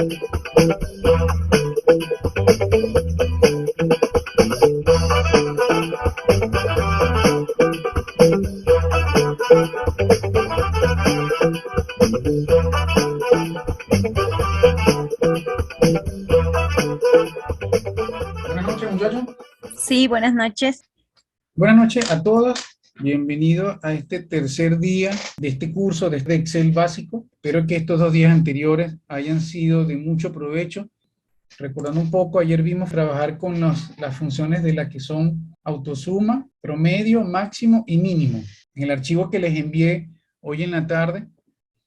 Buenas noches, muchachos. Sí, buenas noches. Buenas noches a todos. Bienvenidos a este tercer día de este curso de Excel básico. Espero que estos 2 días anteriores hayan sido de mucho provecho. Recordando un poco, ayer vimos trabajar con las funciones de las que son autosuma, promedio, máximo y mínimo. En el archivo que les envié hoy en la tarde,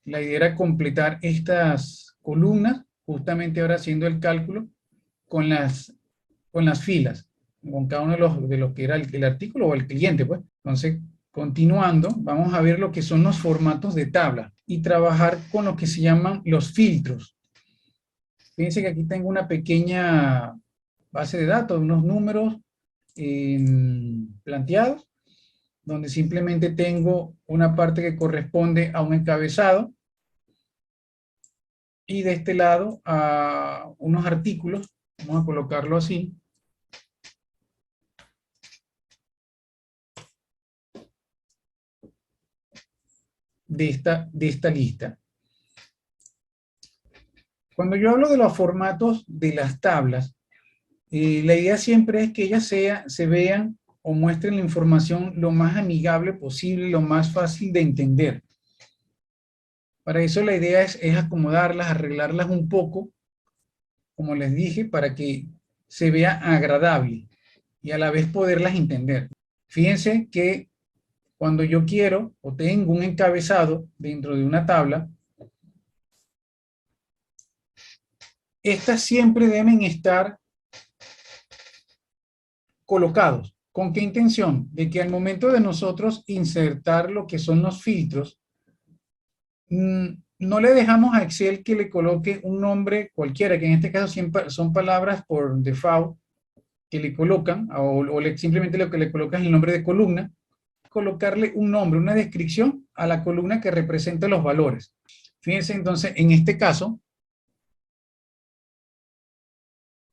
la idea era completar estas columnas, justamente ahora haciendo el cálculo con las filas, con cada uno de los que era el artículo o el cliente, pues. Entonces, continuando, vamos a ver lo que son los formatos de tabla y trabajar con lo que se llaman los filtros. Fíjense que aquí tengo una pequeña base de datos, unos números planteados, donde simplemente tengo una parte que corresponde a un encabezado y de este lado a unos artículos. Vamos a colocarlo así. De esta lista. Cuando yo hablo de los formatos de las tablas, la idea siempre es que ellas se vean o muestren la información lo más amigable posible, lo más fácil de entender. Para eso la idea es acomodarlas, arreglarlas un poco, como les dije, para que se vea agradable y a la vez poderlas entender. Fíjense que cuando yo quiero o tengo un encabezado dentro de una tabla, estas siempre deben estar colocados. ¿Con qué intención? De que al momento de nosotros insertar lo que son los filtros, no le dejamos a Excel que le coloque un nombre cualquiera, que en este caso siempre son palabras por default que le colocan, o simplemente lo que le colocan es el nombre de columna, colocarle un nombre, una descripción a la columna que representa los valores. Fíjense entonces, en este caso,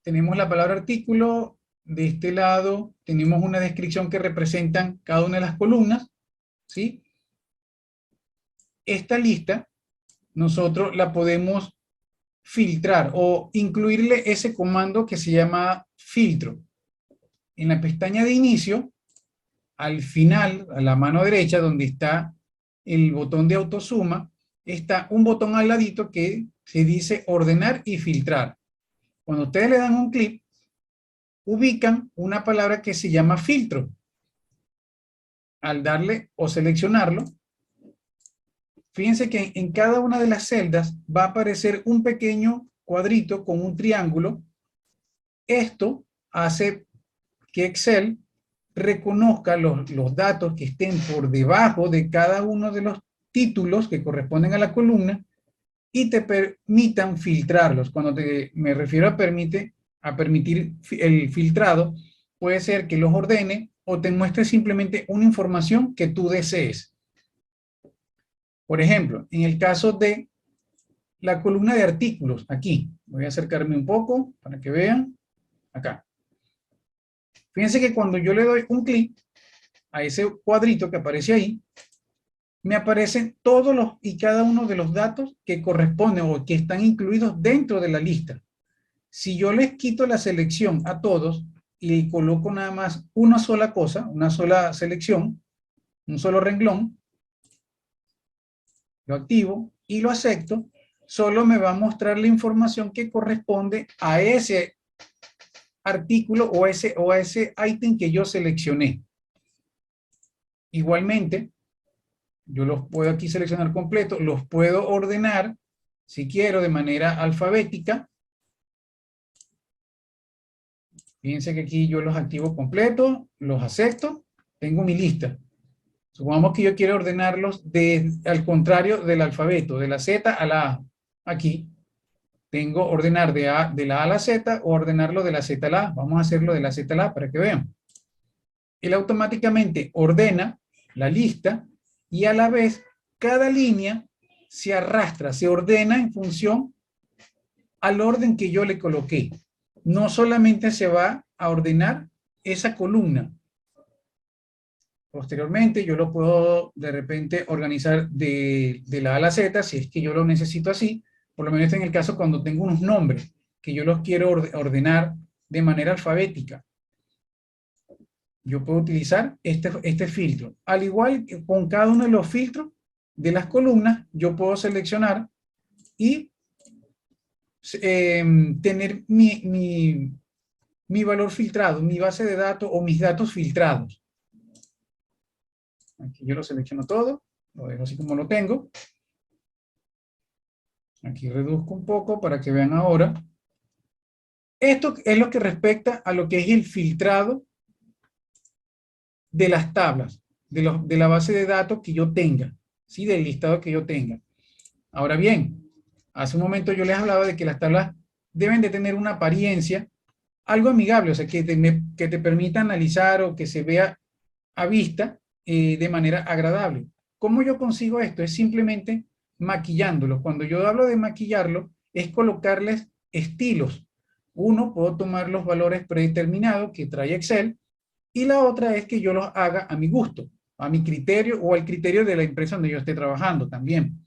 tenemos la palabra artículo, de este lado tenemos una descripción que representan cada una de las columnas, ¿sí? Esta lista nosotros la podemos filtrar o incluirle ese comando que se llama filtro. En la pestaña de inicio, al final, a la mano derecha, donde está el botón de autosuma, está un botón al ladito que se dice ordenar y filtrar. Cuando ustedes le dan un clic, ubican una palabra que se llama filtro. Al darle o seleccionarlo, fíjense que en cada una de las celdas va a aparecer un pequeño cuadrito con un triángulo. Esto hace que Excel reconozca los datos que estén por debajo de cada uno de los títulos que corresponden a la columna y te permitan filtrarlos. Cuando me refiero a permitir el filtrado, puede ser que los ordene o te muestre simplemente una información que tú desees. Por ejemplo, en el caso de la columna de artículos, aquí, voy a acercarme un poco para que vean, acá. Fíjense que cuando yo le doy un clic a ese cuadrito que aparece ahí, me aparecen todos los y cada uno de los datos que corresponden o que están incluidos dentro de la lista. Si yo les quito la selección a todos y coloco nada más una sola cosa, una sola selección, un solo renglón, lo activo y lo acepto, solo me va a mostrar la información que corresponde a ese artículo o a ese ítem que yo seleccioné. Igualmente, yo los puedo aquí seleccionar completo, los puedo ordenar, si quiero, de manera alfabética. Fíjense que aquí yo los activo completo, los acepto, tengo mi lista. Supongamos que yo quiero ordenarlos al contrario del alfabeto, de la Z a la A. Aquí tengo ordenar de la A a la Z o ordenarlo de la Z a la A. Vamos a hacerlo de la Z a la A para que vean. Él automáticamente ordena la lista y a la vez cada línea se arrastra, se ordena en función al orden que yo le coloqué. No solamente se va a ordenar esa columna. Posteriormente yo lo puedo de repente organizar de la A a la Z, si es que yo lo necesito así, por lo menos en el caso cuando tengo unos nombres, que yo los quiero ordenar de manera alfabética. Yo puedo utilizar este filtro. Al igual que con cada uno de los filtros de las columnas, yo puedo seleccionar y tener mi valor filtrado, mi base de datos o mis datos filtrados. Aquí yo lo selecciono todo, lo dejo así como lo tengo. Aquí reduzco un poco para que vean ahora. Esto es lo que respecta a lo que es el filtrado de las tablas, de la base de datos que yo tenga, ¿sí? Del listado que yo tenga. Ahora bien, hace un momento yo les hablaba de que las tablas deben de tener una apariencia algo amigable, o sea, que te permita analizar o que se vea a vista de manera agradable. ¿Cómo yo consigo esto? Es simplemente maquillándolos. Cuando yo hablo de maquillarlo, es colocarles estilos. Uno, puedo tomar los valores predeterminados que trae Excel, y la otra es que yo los haga a mi gusto, a mi criterio o al criterio de la empresa donde yo esté trabajando también.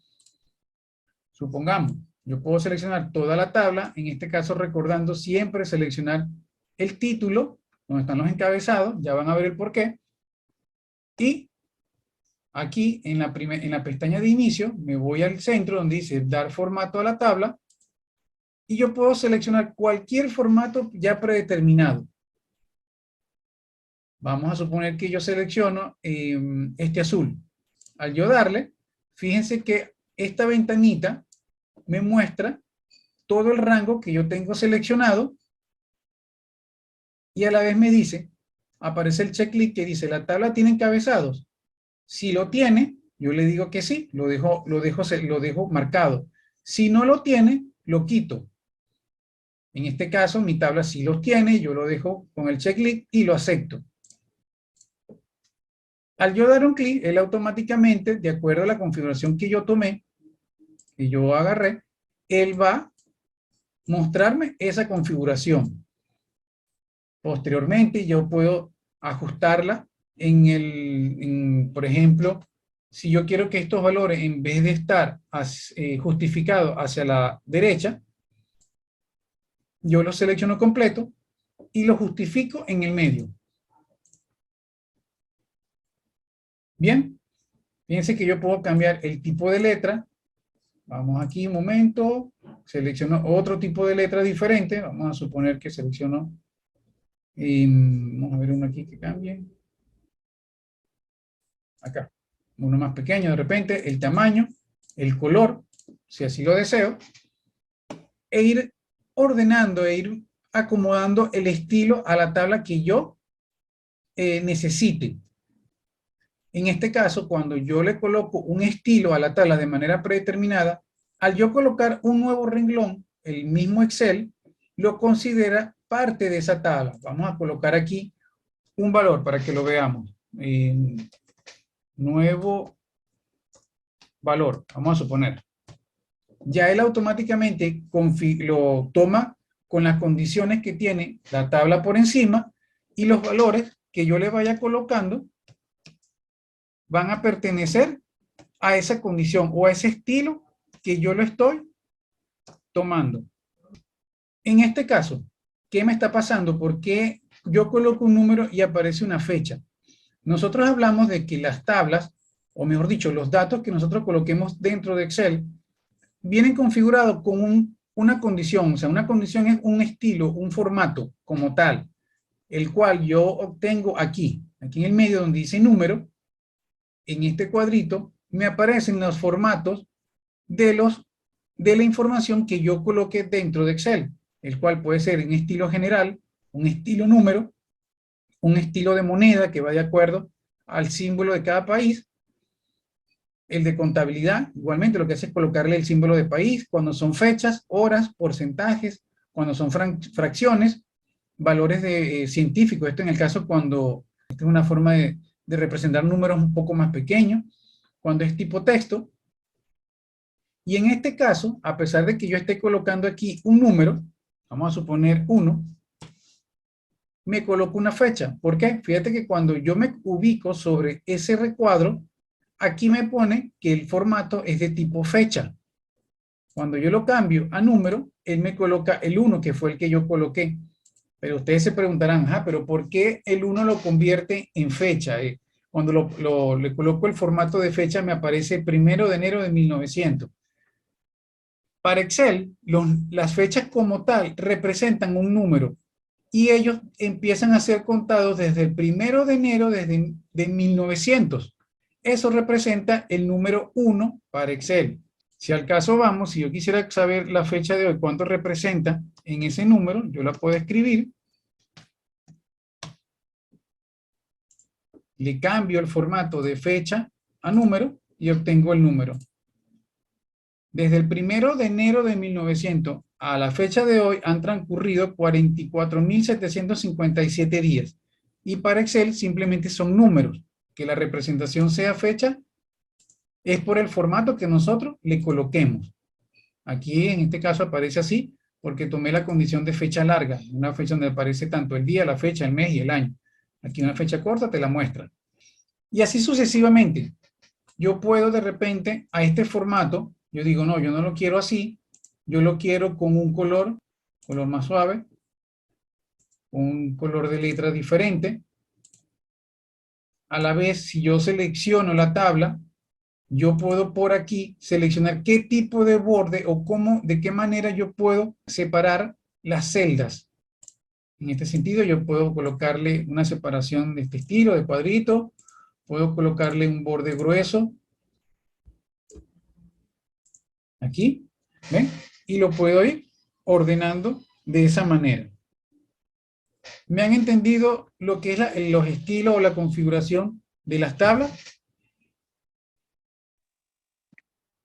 Supongamos, yo puedo seleccionar toda la tabla, en este caso recordando siempre seleccionar el título, donde están los encabezados, ya van a ver el porqué, y aquí en la pestaña de inicio me voy al centro donde dice dar formato a la tabla, y yo puedo seleccionar cualquier formato ya predeterminado. Vamos a suponer que yo selecciono este azul. Al yo darle, fíjense que esta ventanita me muestra todo el rango que yo tengo seleccionado, y a la vez me dice, aparece el checklist que dice, ¿la tabla tiene encabezados? Si lo tiene, yo le digo que sí, lo dejo marcado. Si no lo tiene, lo quito. En este caso, mi tabla sí los tiene, yo lo dejo con el checklist y lo acepto. Al yo dar un clic, él automáticamente, de acuerdo a la configuración que yo tomé, que yo agarré, él va a mostrarme esa configuración. Posteriormente, yo puedo ajustarla por ejemplo, si yo quiero que estos valores, en vez de estar justificados hacia la derecha, yo los selecciono completo y los justifico en el medio. Bien, fíjense que yo puedo cambiar el tipo de letra. Vamos aquí un momento, selecciono otro tipo de letra diferente. Vamos a suponer que selecciono, vamos a ver uno aquí que cambie. Acá, uno más pequeño de repente, el tamaño, el color, si así lo deseo, e ir ordenando, e ir acomodando el estilo a la tabla que yo necesite. En este caso, cuando yo le coloco un estilo a la tabla de manera predeterminada, al yo colocar un nuevo renglón, el mismo Excel lo considera parte de esa tabla. Vamos a colocar aquí un valor para que lo veamos. Nuevo valor, vamos a suponer. Ya él automáticamente lo toma con las condiciones que tiene la tabla por encima, y los valores que yo le vaya colocando van a pertenecer a esa condición o a ese estilo que yo lo estoy tomando. En este caso, ¿qué me está pasando? ¿Por qué yo coloco un número y aparece una fecha? Nosotros hablamos de que las tablas, o mejor dicho, los datos que nosotros coloquemos dentro de Excel, vienen configurados con una condición. O sea, una condición es un estilo, un formato como tal, el cual yo obtengo aquí en el medio donde dice número. En este cuadrito me aparecen los formatos de la información que yo coloqué dentro de Excel, el cual puede ser en estilo general, un estilo número, un estilo de moneda que va de acuerdo al símbolo de cada país, el de contabilidad, igualmente lo que hace es colocarle el símbolo de país, cuando son fechas, horas, porcentajes, cuando son fracciones, valores científicos, esto en el caso cuando esta es una forma de representar números un poco más pequeños, cuando es tipo texto, Y en este caso, a pesar de que yo esté colocando aquí un número, vamos a suponer 1, me coloco una fecha. ¿Por qué? Fíjate que cuando yo me ubico sobre ese recuadro, aquí me pone que el formato es de tipo fecha. Cuando yo lo cambio a número, él me coloca el 1, que fue el que yo coloqué. Pero ustedes se preguntarán, pero ¿por qué el 1 lo convierte en fecha? Cuando le coloco el formato de fecha, me aparece 1 de enero de 1900. Para Excel, las fechas como tal representan un número y ellos empiezan a ser contados desde el 1 de enero de 1900. Eso representa el número 1 para Excel. Si al caso vamos, si yo quisiera saber la fecha de hoy, cuánto representa en ese número, yo la puedo escribir. Le cambio el formato de fecha a número y obtengo el número. Desde el 1 de enero de 1900 a la fecha de hoy han transcurrido 44.757 días. Y para Excel simplemente son números. Que la representación sea fecha es por el formato que nosotros le coloquemos. Aquí en este caso aparece así porque tomé la condición de fecha larga. Una fecha donde aparece tanto el día, la fecha, el mes y el año. Aquí una fecha corta te la muestra. Y así sucesivamente. Yo puedo de repente a este formato, yo digo, no, yo no lo quiero así, yo lo quiero con un color más suave, un color de letra diferente. A la vez, si yo selecciono la tabla, yo puedo por aquí seleccionar qué tipo de borde o cómo, de qué manera yo puedo separar las celdas. En este sentido, yo puedo colocarle una separación de este estilo, de cuadrito, puedo colocarle un borde grueso, aquí, ¿ven? Y lo puedo ir ordenando de esa manera. ¿Me han entendido lo que es los estilos o la configuración de las tablas?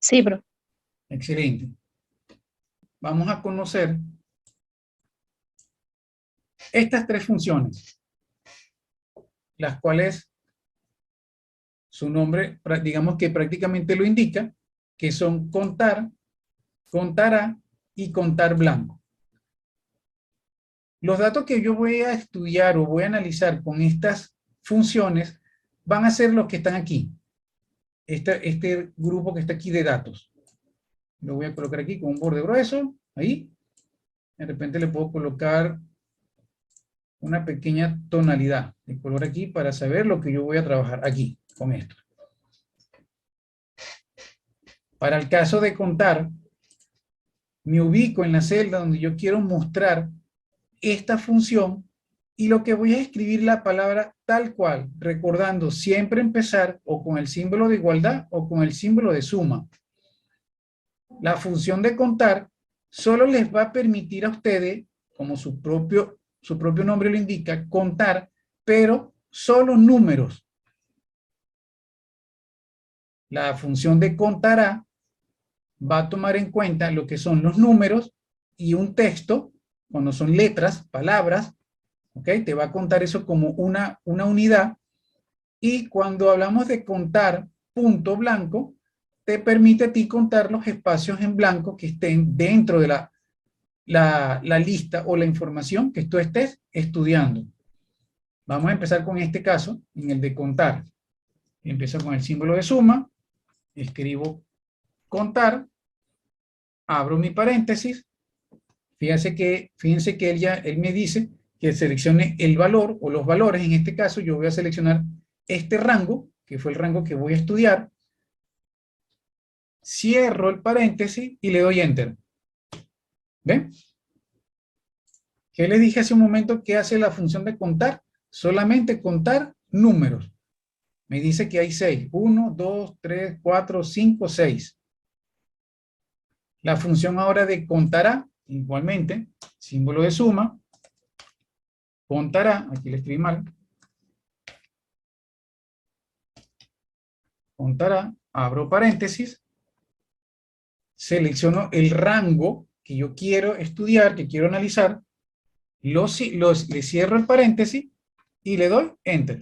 Sí, bro. Excelente. Vamos a conocer estas tres funciones, las cuales su nombre, digamos que prácticamente lo indica, que son contar, contará y contar blanco. Los datos que yo voy a estudiar o voy a analizar con estas funciones van a ser los que están aquí. Este grupo que está aquí de datos. Lo voy a colocar aquí con un borde grueso, ahí. De repente le puedo colocar una pequeña tonalidad de color aquí para saber lo que yo voy a trabajar aquí con esto. Para el caso de contar, me ubico en la celda donde yo quiero mostrar esta función y lo que voy a escribir la palabra tal cual, recordando siempre empezar o con el símbolo de igualdad o con el símbolo de suma. La función de contar solo les va a permitir a ustedes, como su propio nombre lo indica, contar, pero solo números. La función de contará va a tomar en cuenta lo que son los números y un texto, cuando son letras, palabras, ¿ok? Te va a contar eso como una unidad. Y cuando hablamos de contar punto blanco, te permite a ti contar los espacios en blanco que estén dentro de la lista o la información que tú estés estudiando. Vamos a empezar con este caso, en el de contar. Empiezo con el símbolo de suma, escribo contar, abro mi paréntesis. Fíjense que él me dice que seleccione el valor o los valores. En este caso yo voy a seleccionar este rango, que fue el rango que voy a estudiar. Cierro el paréntesis y le doy enter. ¿Ven? ¿Qué les dije hace un momento que hace la función de contar? Solamente contar números. Me dice que hay 6. 1, 2, 3, 4, 5, 6. La función ahora de contará, igualmente, símbolo de suma, contará, aquí le escribí mal, contará, abro paréntesis, selecciono el rango que yo quiero estudiar, que quiero analizar, le cierro el paréntesis y le doy enter.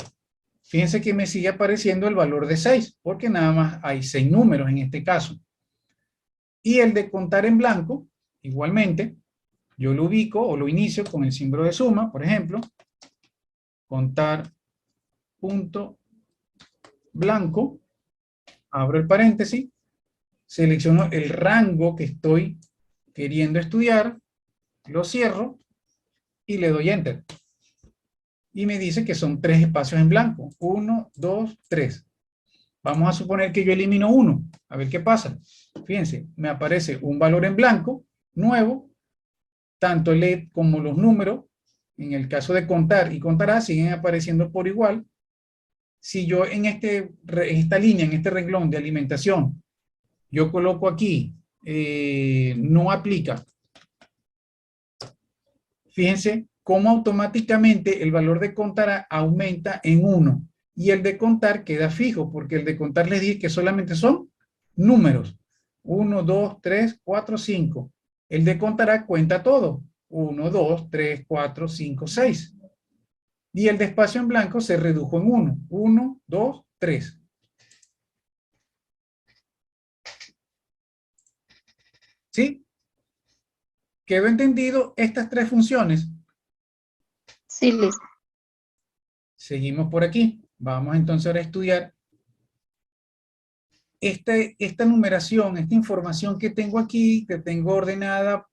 Fíjense que me sigue apareciendo el valor de 6, porque nada más hay 6 números en este caso. Y el de contar en blanco, igualmente, yo lo ubico o lo inicio con el símbolo de suma, por ejemplo, contar punto blanco, abro el paréntesis, selecciono el rango que estoy queriendo estudiar, lo cierro y le doy enter. Y me dice que son 3 espacios en blanco. 1, 2, 3. Vamos a suponer que yo elimino uno. A ver qué pasa. Fíjense, me aparece un valor en blanco, nuevo, tanto el LED como los números, en el caso de contar y contará, siguen apareciendo por igual. Si yo en esta línea, en este renglón de alimentación, yo coloco aquí, no aplica. Fíjense cómo automáticamente el valor de contará aumenta en 1 y el de contar queda fijo, porque el de contar les dije que solamente son números. 1, 2, 3, 4, 5. El de contará cuenta todo. 1, 2, 3, 4, 5, 6. Y el de espacio en blanco se redujo en 1. 1, 2, 3. ¿Sí? ¿Quedó entendido estas 3 funciones? Sí, listo. Seguimos por aquí. Vamos entonces ahora a estudiar esta numeración, esta información que tengo aquí, que tengo ordenada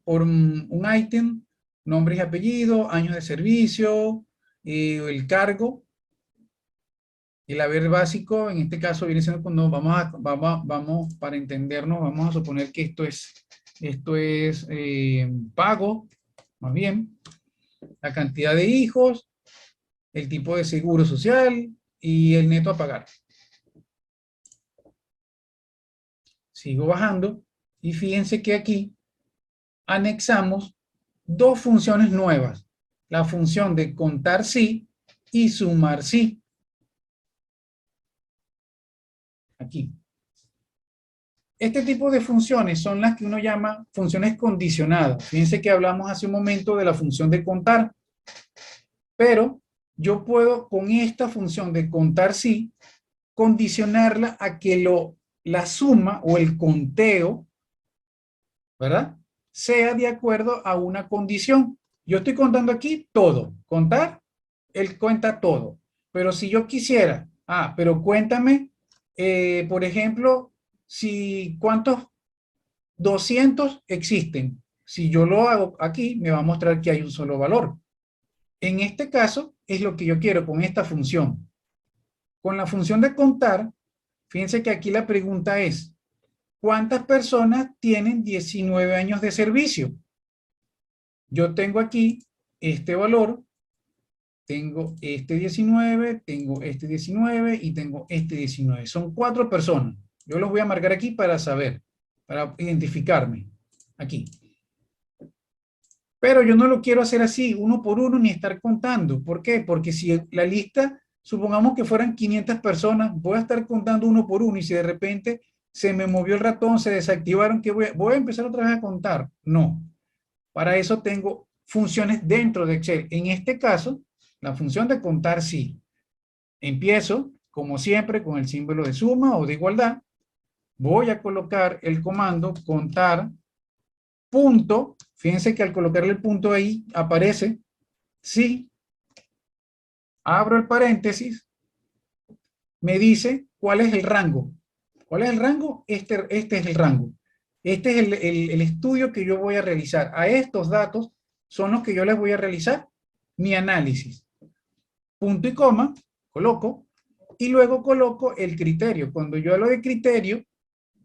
por un ítem, nombre y apellido, años de servicio, el cargo, el haber básico, en este caso viene siendo cuando vamos para entendernos, vamos a suponer que esto es pago, más bien, la cantidad de hijos, el tipo de seguro social y el neto a pagar. Sigo bajando y fíjense que aquí anexamos 2 funciones nuevas. La función de contar sí y sumar sí. Aquí. Este tipo de funciones son las que uno llama funciones condicionadas. Fíjense que hablamos hace un momento de la función de contar. Pero yo puedo con esta función de contar sí, condicionarla a que la suma o el conteo, ¿verdad?, sea de acuerdo a una condición. Yo estoy contando aquí todo. Contar, él cuenta todo. Pero si yo quisiera, pero cuéntame, por ejemplo, si cuántos 200 existen. Si yo lo hago aquí, me va a mostrar que hay un solo valor. En este caso, es lo que yo quiero con esta función. Con la función de contar, fíjense que aquí la pregunta es, ¿cuántas personas tienen 19 años de servicio? Yo tengo aquí este valor, tengo este 19, tengo este 19 y tengo este 19. Son 4 personas. Yo los voy a marcar aquí para saber, para identificarme. Aquí. Pero yo no lo quiero hacer así, uno por uno, ni estar contando. ¿Por qué? Porque si la lista, supongamos que fueran 500 personas, voy a estar contando uno por uno y si de repente se me movió el ratón, se desactivaron, ¿qué voy a empezar otra vez a contar? No. Para eso tengo funciones dentro de Excel. En este caso, la función de contar sí. Empiezo, como siempre, con el símbolo de suma o de igualdad. Voy a colocar el comando contar punto. Fíjense que al colocarle el punto ahí aparece sí. Abro el paréntesis. Me dice cuál es el rango. ¿Cuál es el rango? Este es el rango. Este es el estudio que yo voy a realizar. A estos datos son los que yo les voy a realizar mi análisis. Punto y coma, coloco, y luego coloco el criterio. Cuando yo hablo de criterio,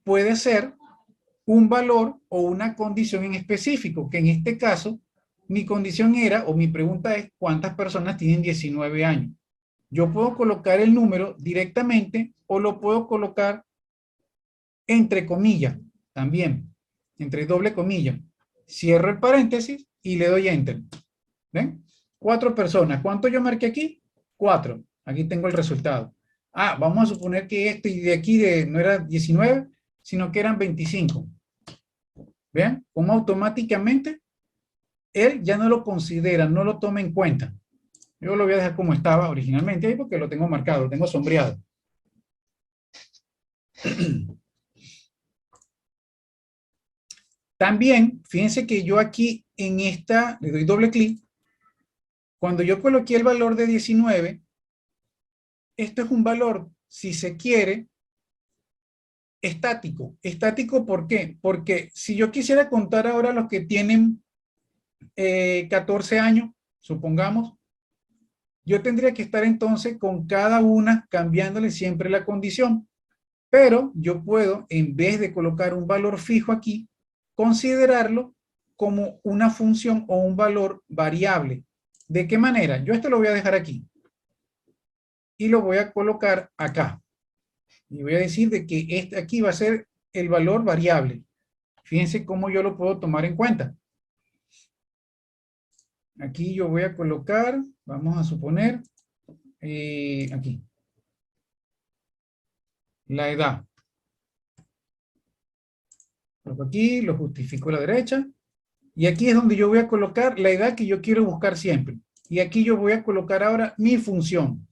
puede ser un valor o una condición en específico, que en este caso, mi condición era, o mi pregunta es, ¿cuántas personas tienen 19 años? Yo puedo colocar el número directamente o lo puedo colocar entre comillas, también, entre doble comilla. Cierro el paréntesis y le doy enter. ¿Ven? 4 personas. ¿Cuánto yo marqué aquí? 4. Aquí tengo el resultado. Vamos a suponer que este de aquí no era 19, sino que eran 25. ¿Vean? Como automáticamente él ya no lo considera, no lo toma en cuenta. Yo lo voy a dejar como estaba originalmente ahí porque lo tengo marcado, lo tengo sombreado. También, fíjense que yo aquí en esta, le doy doble clic. Cuando yo coloqué el valor de 19, esto es un valor, si se quiere, estático. ¿Estático por qué? Porque si yo quisiera contar ahora los que tienen 14 años, supongamos, yo tendría que estar entonces con cada una cambiándole siempre la condición. Pero yo puedo, en vez de colocar un valor fijo aquí, considerarlo como una función o un valor variable. ¿De qué manera? Yo esto lo voy a dejar aquí y lo voy a colocar acá. Y voy a decir de que este aquí va a ser el valor variable. Fíjense cómo yo lo puedo tomar en cuenta. Aquí yo voy a colocar, vamos a suponer, aquí, la edad. Coloco aquí, lo justifico a la derecha. Y aquí es donde yo voy a colocar la edad que yo quiero buscar siempre. Y aquí yo voy a colocar ahora mi función.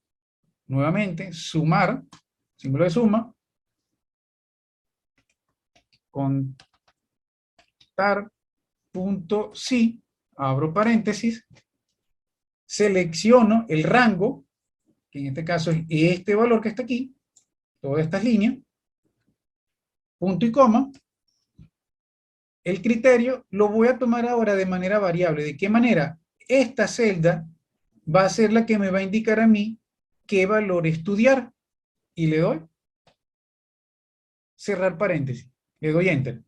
Nuevamente, sumar, símbolo de suma, contar punto sí, abro paréntesis, selecciono el rango, que en este caso es este valor que está aquí, todas estas líneas, punto y coma. El criterio lo voy a tomar ahora de manera variable. ¿De qué manera? Esta celda va a ser la que me va a indicar a mí qué valor estudiar. Y le doy cerrar paréntesis. Le doy enter.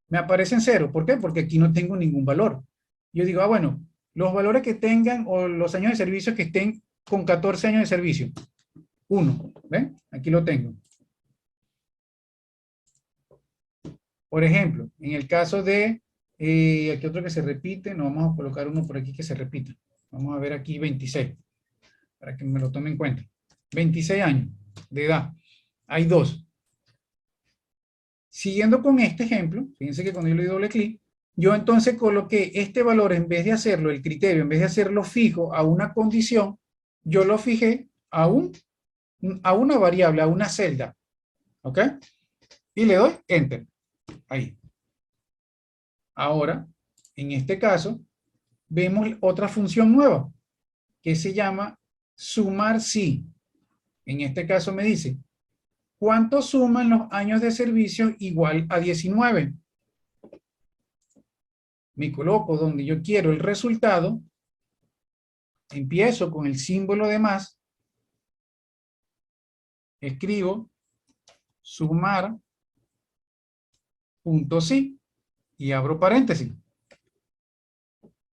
Me aparece en cero. ¿Por qué? Porque aquí no tengo ningún valor. Yo digo, bueno, los valores que tengan o los años de servicio que estén con 14 años de servicio. 1. ¿Ven? Aquí lo tengo. Por ejemplo, en el caso de, aquí otro que se repite, no vamos a colocar uno por aquí que se repita. Vamos a ver aquí 26, para que me lo tome en cuenta. 26 años de edad. Hay dos. Siguiendo con este ejemplo, fíjense que cuando yo le doy doble clic, yo entonces coloqué este valor, en vez de hacerlo, el criterio, en vez de hacerlo fijo a una condición, yo lo fijé a una variable, a una celda. ¿Ok? Y le doy enter. Ahí. Ahora, en este caso, vemos otra función nueva que se llama sumar sí. En este caso me dice, ¿cuánto suman los años de servicio igual a 19? Me coloco donde yo quiero el resultado, empiezo con el símbolo de más, escribo sumar punto sí y abro paréntesis.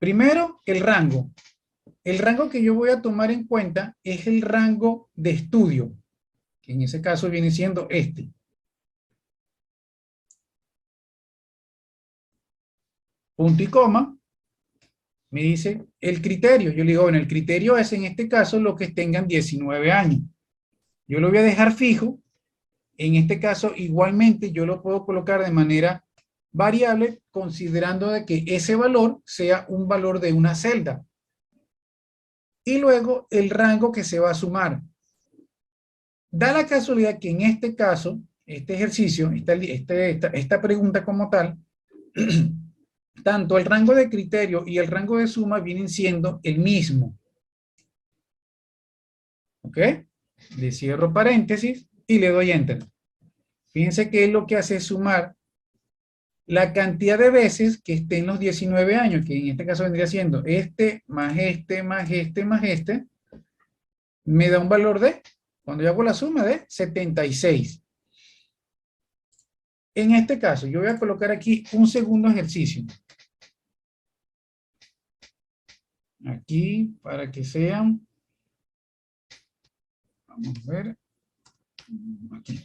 Primero, el rango. El rango que yo voy a tomar en cuenta es el rango de estudio, que en ese caso viene siendo este. Punto y coma, me dice el criterio. Yo le digo, bueno, el criterio es en este caso los que tengan 19 años. Yo lo voy a dejar fijo. En este caso, igualmente, yo lo puedo colocar de manera variable, considerando de que ese valor sea un valor de una celda. Y luego el rango que se va a sumar. Da la casualidad que en este caso, este ejercicio, esta pregunta como tal, tanto el rango de criterio y el rango de suma vienen siendo el mismo. ¿Ok? Le cierro paréntesis y le doy enter. Fíjense que lo que hace es sumar la cantidad de veces que esté en los 19 años, que en este caso vendría siendo este, más este, más este, más este, me da un valor de, cuando yo hago la suma, de 76. En este caso, yo voy a colocar aquí un segundo ejercicio. Aquí, para que sean, vamos a ver, aquí.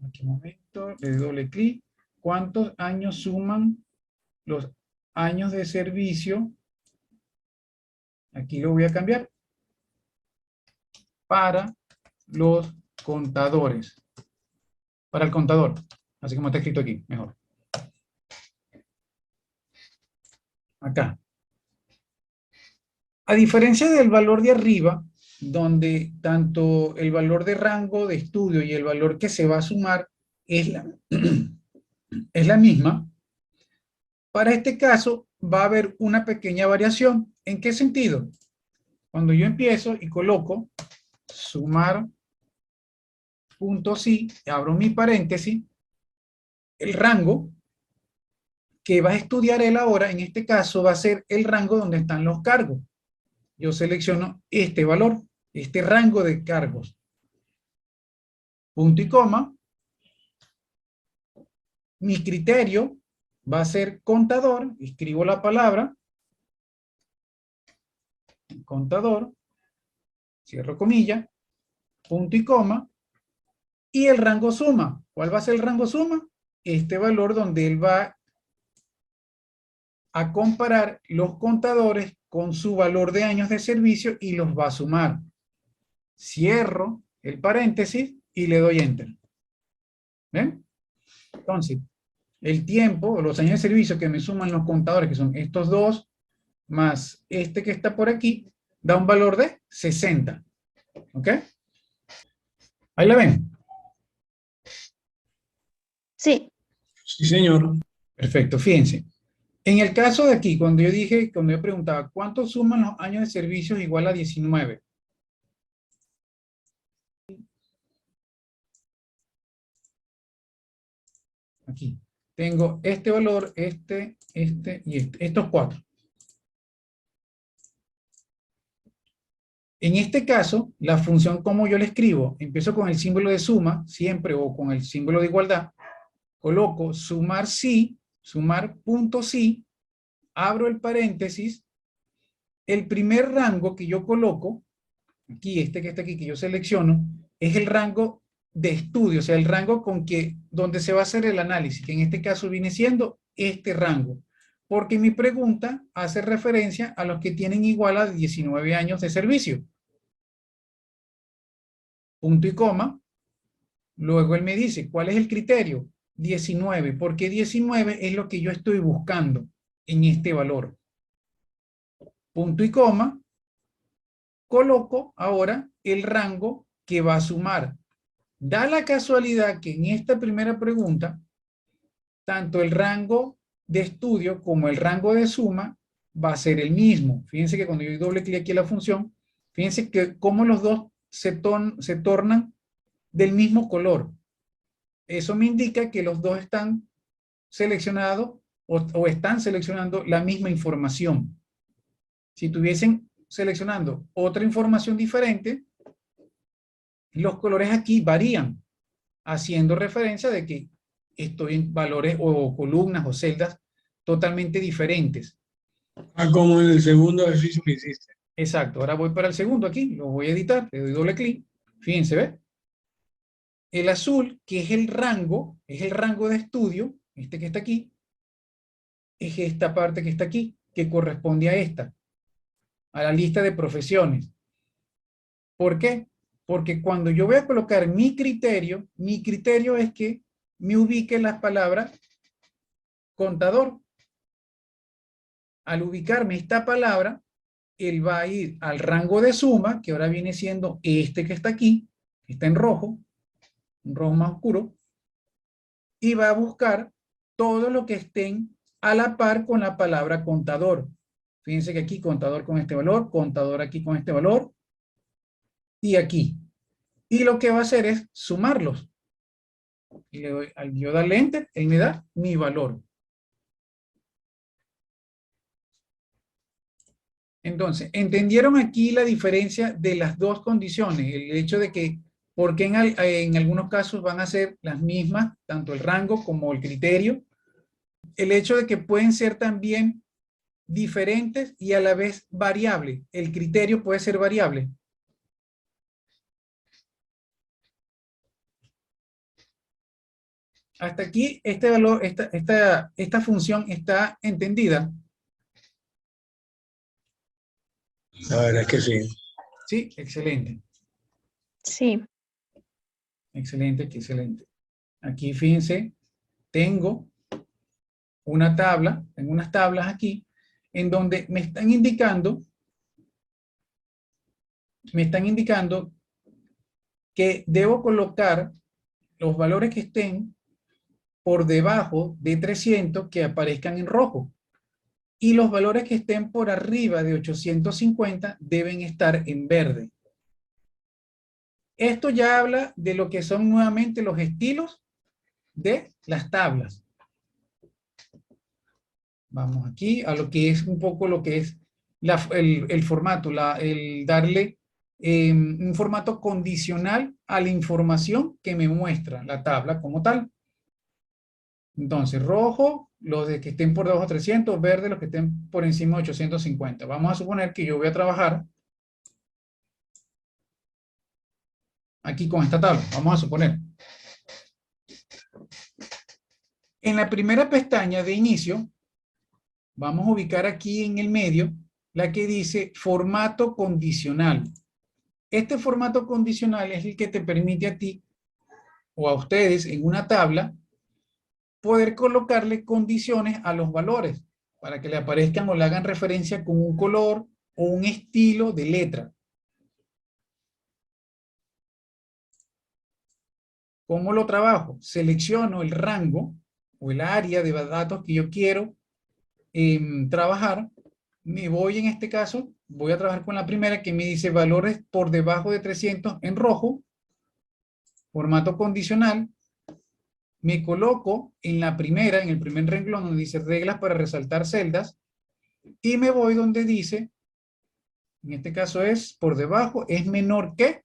Aquí un momento, le doy doble clic. ¿Cuántos años suman los años de servicio? Aquí lo voy a cambiar. Para los contadores. Para el contador. Así como está escrito aquí, mejor. Acá. A diferencia del valor de arriba, donde tanto el valor de rango de estudio y el valor que se va a sumar es es la misma. Para este caso va a haber una pequeña variación. ¿En qué sentido? Cuando yo empiezo y coloco sumar punto sí, abro mi paréntesis, el rango que va a estudiar él ahora, en este caso va a ser el rango donde están los cargos. Yo selecciono este valor, este rango de cargos. Punto y coma. Mi criterio va a ser contador, escribo la palabra, contador, cierro comilla, punto y coma, y el rango suma. ¿Cuál va a ser el rango suma? Este valor donde él va a comparar los contadores con su valor de años de servicio y los va a sumar. Cierro el paréntesis y le doy enter. ¿Ven? Entonces, el tiempo o los años de servicio que me suman los contadores, que son estos dos, más este que está por aquí, da un valor de 60. ¿Ok? Ahí la ven. Sí. Sí, señor. Perfecto, fíjense. En el caso de aquí, cuando yo preguntaba, ¿cuánto suman los años de servicios igual a 19? Aquí. Tengo este valor, este y este. Estos cuatro. En este caso, la función como yo le escribo, empiezo con el símbolo de suma, siempre, o con el símbolo de igualdad, coloco sumar sí, sumar punto sí, abro el paréntesis, el primer rango que yo coloco, aquí, este que está aquí, que yo selecciono, es el rango de estudio, o sea, el rango donde se va a hacer el análisis, que en este caso viene siendo este rango, porque mi pregunta hace referencia a los que tienen igual a 19 años de servicio. Punto y coma. Luego él me dice, ¿cuál es el criterio? 19, porque 19 es lo que yo estoy buscando en este valor. Punto y coma. Coloco ahora el rango que va a sumar. Da la casualidad que en esta primera pregunta, tanto el rango de estudio como el rango de suma va a ser el mismo. Fíjense que cuando yo doble clic aquí en la función, fíjense que como los dos se tornan del mismo color. Eso me indica que los dos están seleccionados o están seleccionando la misma información. Si tuviesen seleccionando otra información diferente, los colores aquí varían, haciendo referencia de que estoy en valores o columnas o celdas totalmente diferentes. Ah, como en el segundo ejercicio que hiciste. Exacto, ahora voy para el segundo aquí, lo voy a editar, le doy doble clic, fíjense, ¿ve? El azul, que es el rango de estudio, este que está aquí, es esta parte que está aquí, que corresponde a esta, a la lista de profesiones. ¿Por qué? Porque cuando yo voy a colocar mi criterio es que me ubique las palabras contador. Al ubicarme esta palabra, él va a ir al rango de suma, que ahora viene siendo este que está aquí, que está en rojo, un rojo más oscuro, y va a buscar todo lo que estén a la par con la palabra contador. Fíjense que aquí contador con este valor, contador aquí con este valor, y aquí. Y lo que va a hacer es sumarlos. Y le doy, al yo darle enter, él me da mi valor. Entonces, ¿entendieron aquí la diferencia de las dos condiciones? El hecho de que, porque en algunos casos van a ser las mismas, tanto el rango como el criterio. El hecho de que pueden ser también diferentes y a la vez variables. El criterio puede ser variable. Hasta aquí este valor, esta función está entendida. La verdad es que sí. Sí, excelente. Sí. Excelente, excelente. Aquí fíjense, tengo una tabla, tengo unas tablas aquí, en donde me están indicando me están indicando que debo colocar los valores que estén por debajo de 300 que aparezcan en rojo. Y los valores que estén por arriba de 850 deben estar en verde. Esto ya habla de lo que son nuevamente los estilos de las tablas. Vamos aquí a lo que es un poco lo que es el formato, el darle un formato condicional a la información que me muestra la tabla como tal. Entonces, rojo, los de que estén por debajo de 300, verde, los que estén por encima de 850. Vamos a suponer que yo voy a trabajar aquí con esta tabla. Vamos a suponer. En la primera pestaña de inicio, vamos a ubicar aquí en el medio la que dice formato condicional. Este formato condicional es el que te permite a ti o a ustedes en una tabla poder colocarle condiciones a los valores para que le aparezcan o le hagan referencia con un color o un estilo de letra. ¿Cómo lo trabajo? Selecciono el rango o el área de datos que yo quiero trabajar. Me voy en este caso, voy a trabajar con la primera que me dice valores por debajo de 300 en rojo, formato condicional. Me coloco en la primera, en el primer renglón donde dice reglas para resaltar celdas y me voy donde dice, en este caso es por debajo, es menor que.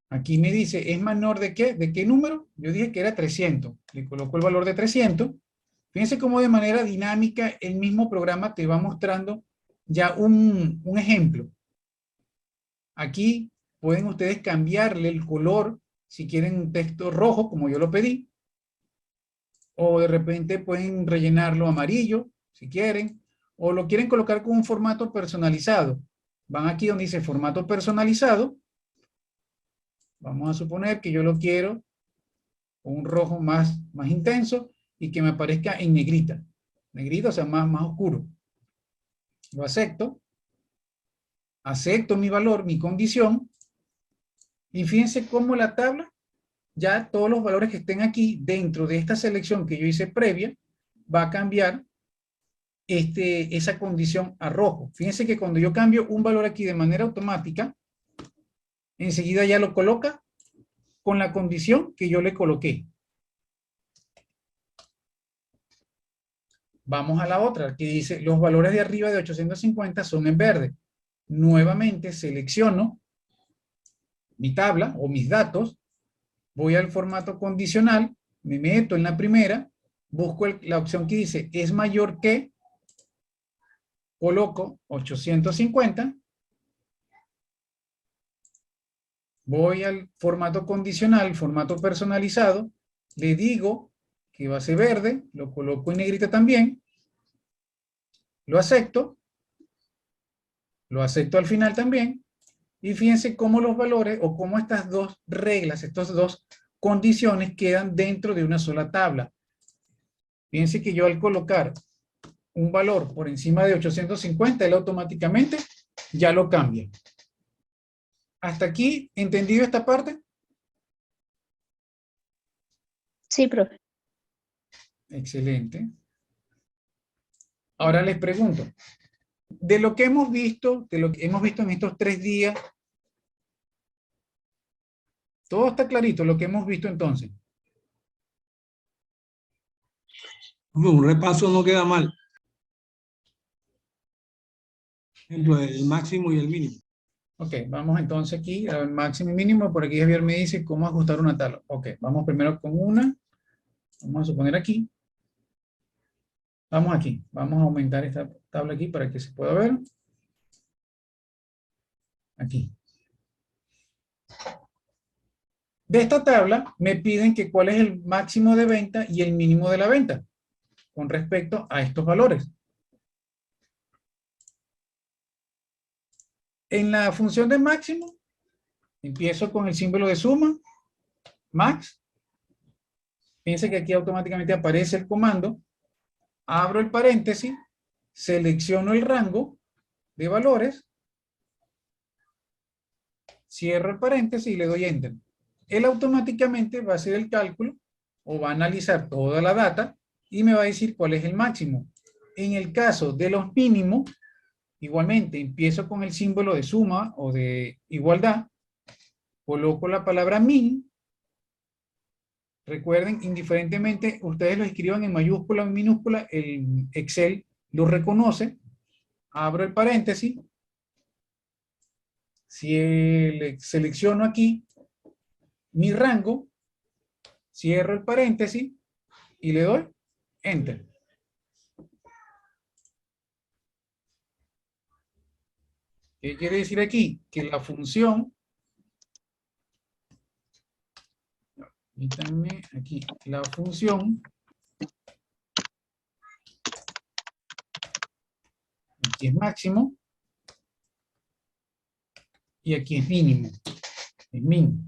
Aquí me dice, ¿es menor de qué? ¿De qué número? Yo dije que era 300. Le coloco el valor de 300. Fíjense cómo de manera dinámica el mismo programa te va mostrando ya un ejemplo. Aquí pueden ustedes cambiarle el color si quieren un texto rojo, como yo lo pedí. O de repente pueden rellenarlo amarillo, si quieren. O lo quieren colocar con un formato personalizado. Van aquí donde dice formato personalizado. Vamos a suponer que yo lo quiero con un rojo más intenso y que me aparezca en negrita. Negrita, o sea, más oscuro. Lo acepto. Acepto mi valor, mi condición. Y fíjense cómo la tabla, ya todos los valores que estén aquí dentro de esta selección que yo hice previa, va a cambiar esa condición a rojo. Fíjense que cuando yo cambio un valor aquí de manera automática, enseguida ya lo coloca con la condición que yo le coloqué. Vamos a la otra, que dice, los valores de arriba de 850 son en verde. Nuevamente selecciono mi tabla o mis datos, voy al formato condicional, me meto en la primera, busco la opción que dice, es mayor que, coloco 850, voy al formato condicional, formato personalizado, le digo que va a ser verde, lo coloco en negrita también, lo acepto al final también, y fíjense cómo los valores o cómo estas dos reglas, estas dos condiciones quedan dentro de una sola tabla. Fíjense que yo al colocar un valor por encima de 850, él automáticamente ya lo cambia. ¿Hasta aquí entendido esta parte? Sí, profe. Excelente. Ahora les pregunto, de lo que hemos visto, en estos 3 días, todo está clarito, lo que hemos visto entonces. Un repaso no queda mal. Por ejemplo, el máximo y el mínimo. Ok, vamos entonces aquí al máximo y mínimo. Por aquí Javier me dice cómo ajustar una tabla. Ok, vamos primero con una. Vamos a suponer aquí. Vamos aquí. Vamos a aumentar esta tabla aquí para que se pueda ver. Aquí. De esta tabla me piden que cuál es el máximo de venta y el mínimo de la venta con respecto a estos valores. En la función de máximo, empiezo con el símbolo de suma, max. Fíjense que aquí automáticamente aparece el comando. Abro el paréntesis, selecciono el rango de valores, cierro el paréntesis y le doy Enter. Él automáticamente va a hacer el cálculo o va a analizar toda la data y me va a decir cuál es el máximo. En el caso de los mínimos, igualmente empiezo con el símbolo de suma o de igualdad, coloco la palabra min. Recuerden, indiferentemente ustedes lo escriban en mayúscula o en minúscula, el Excel lo reconoce. Abro el paréntesis. Selecciono aquí mi rango, cierro el paréntesis y le doy Enter. ¿Qué quiere decir aquí? Que la función, permítanme aquí, la función, aquí es máximo y aquí es mínimo, es min.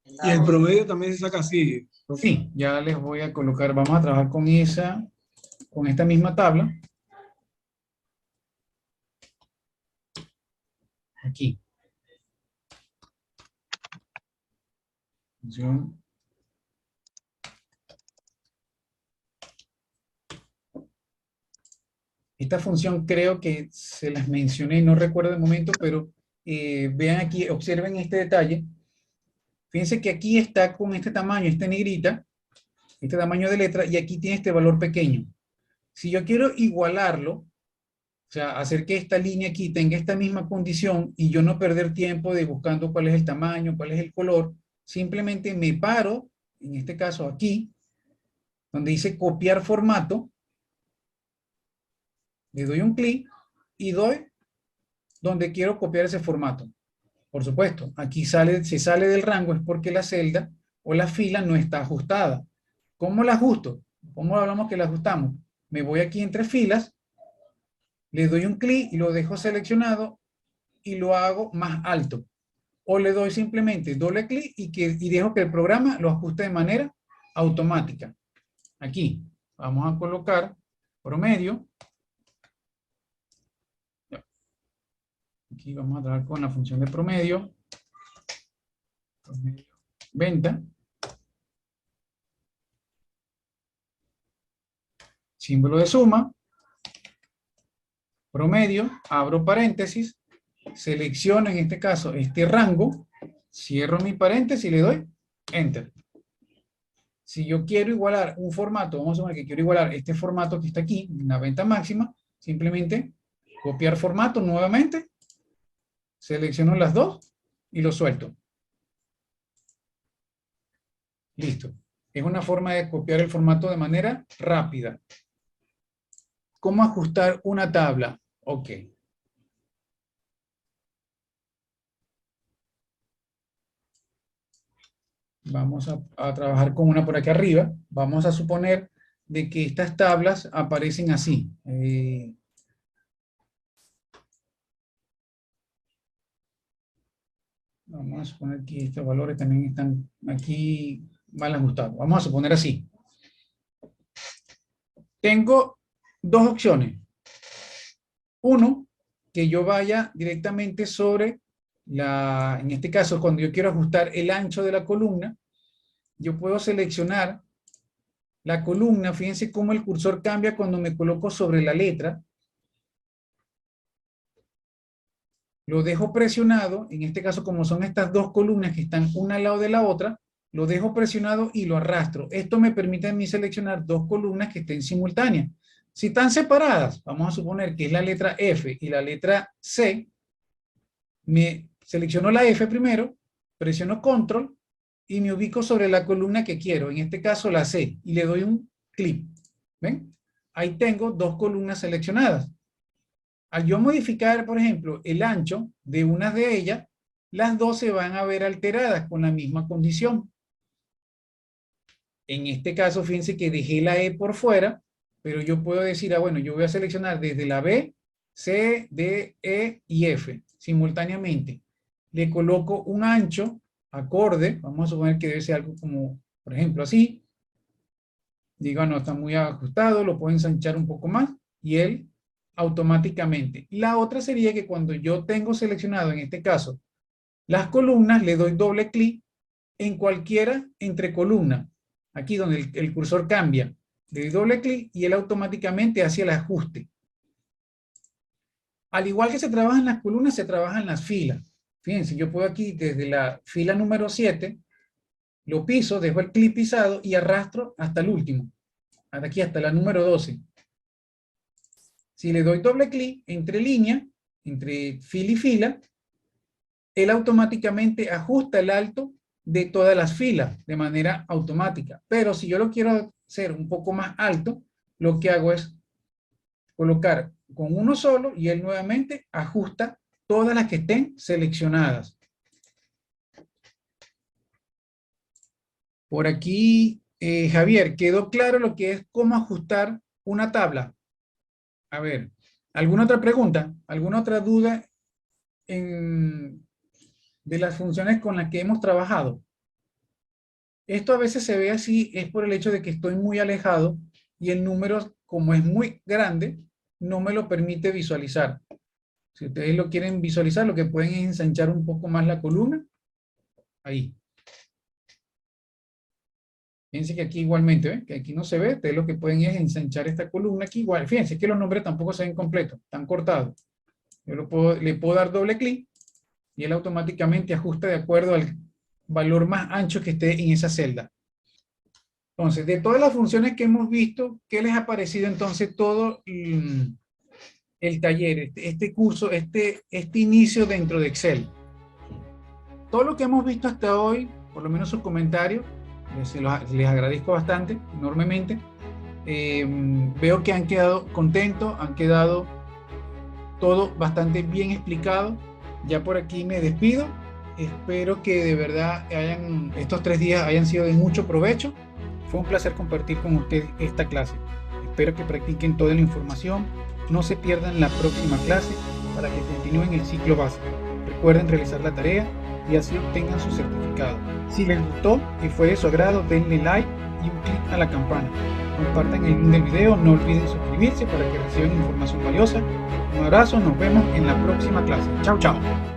Y el promedio también se saca así. Sí, ya les voy a colocar, vamos a trabajar con esta misma tabla. Aquí. Función. Esta función creo que se las mencioné, no recuerdo el momento, pero vean aquí, observen este detalle. Fíjense que aquí está con este tamaño, esta negrita, este tamaño de letra, y aquí tiene este valor pequeño. Si yo quiero igualarlo, o sea, hacer que esta línea aquí tenga esta misma condición y yo no perder tiempo de buscando cuál es el tamaño, cuál es el color, simplemente me paro, en este caso aquí, donde dice copiar formato, le doy un clic y doy donde quiero copiar ese formato. Por supuesto, aquí se sale del rango es porque la celda o la fila no está ajustada. ¿Cómo la ajusto? ¿Cómo hablamos que la ajustamos? Me voy aquí entre filas, le doy un clic y lo dejo seleccionado y lo hago más alto. O le doy simplemente doble clic y dejo que el programa lo ajuste de manera automática. Aquí vamos a colocar promedio. Aquí vamos a trabajar con la función de promedio. Promedio venta. Símbolo de suma. Promedio, abro paréntesis, selecciono en este caso este rango, cierro mi paréntesis y le doy Enter. Si yo quiero igualar un formato, vamos a suponer que quiero igualar este formato que está aquí, una venta máxima, simplemente copiar formato nuevamente, selecciono las dos y lo suelto. Listo. Es una forma de copiar el formato de manera rápida. ¿Cómo ajustar una tabla? Ok. Vamos a trabajar con una por aquí arriba. Vamos a suponer de que estas tablas aparecen así. Vamos a suponer que estos valores también están aquí mal ajustados. Vamos a suponer así. Tengo dos opciones. Uno, que yo vaya directamente sobre en este caso, cuando yo quiero ajustar el ancho de la columna, yo puedo seleccionar la columna. Fíjense cómo el cursor cambia cuando me coloco sobre la letra. Lo dejo presionado, en este caso como son estas dos columnas que están una al lado de la otra, lo dejo presionado y lo arrastro. Esto me permite a mí seleccionar dos columnas que estén simultáneas. Si están separadas, vamos a suponer que es la letra F y la letra C, me selecciono la F primero, presiono Control y me ubico sobre la columna que quiero, en este caso la C, y le doy un clic. ¿Ven? Ahí tengo dos columnas seleccionadas. Al yo modificar, por ejemplo, el ancho de una de ellas, las dos se van a ver alteradas con la misma condición. En este caso, fíjense que dejé la E por fuera, pero yo puedo decir, bueno, yo voy a seleccionar desde la B, C, D, E y F simultáneamente. Le coloco un ancho acorde, vamos a suponer que debe ser algo como, por ejemplo, así. Digo, no, está muy ajustado, lo puedo ensanchar un poco más y él automáticamente. La otra sería que cuando yo tengo seleccionado, en este caso, las columnas, le doy doble clic en cualquiera entre columnas, aquí donde el cursor cambia, le doy doble clic y él automáticamente hace el ajuste. Al igual que se trabaja en las columnas, se trabaja en las filas. Fíjense, yo puedo aquí desde la fila número 7, lo piso, dejo el clic pisado y arrastro hasta el último, hasta aquí, hasta la número 12. Si le doy doble clic entre línea, entre fila y fila, él automáticamente ajusta el alto de todas las filas de manera automática. Pero si yo lo quiero hacer un poco más alto, lo que hago es colocar con uno solo y él nuevamente ajusta todas las que estén seleccionadas. Por aquí, Javier, ¿quedó claro lo que es cómo ajustar una tabla? A ver, ¿alguna otra pregunta? ¿Alguna otra duda de las funciones con las que hemos trabajado? Esto a veces se ve así, es por el hecho de que estoy muy alejado y el número, como es muy grande, no me lo permite visualizar. Si ustedes lo quieren visualizar, lo que pueden es ensanchar un poco más la columna. Ahí. Fíjense que aquí igualmente, ¿ven? Que aquí no se ve, ustedes lo que pueden es ensanchar esta columna aquí igual. Fíjense que los nombres tampoco se ven completos, están cortados. Yo le puedo dar doble clic y él automáticamente ajusta de acuerdo al valor más ancho que esté en esa celda. Entonces, de todas las funciones que hemos visto, ¿qué les ha parecido entonces todo el taller, este curso, este inicio dentro de Excel? Todo lo que hemos visto hasta hoy, por lo menos sus comentarios, les agradezco bastante, enormemente. Veo que han quedado contentos, han quedado todo bastante bien explicado. Ya por aquí me despido. Espero que de verdad estos 3 días hayan sido de mucho provecho. Fue un placer compartir con ustedes esta clase. Espero que practiquen toda la información. No se pierdan la próxima clase para que continúen el ciclo básico. Recuerden realizar la tarea y así obtengan su certificado. Si les gustó y fue de su agrado, denle like y un clic a la campana. Compartan el link del video, no olviden suscribirse para que reciban información valiosa. Un abrazo, nos vemos en la próxima clase. Chao, chao.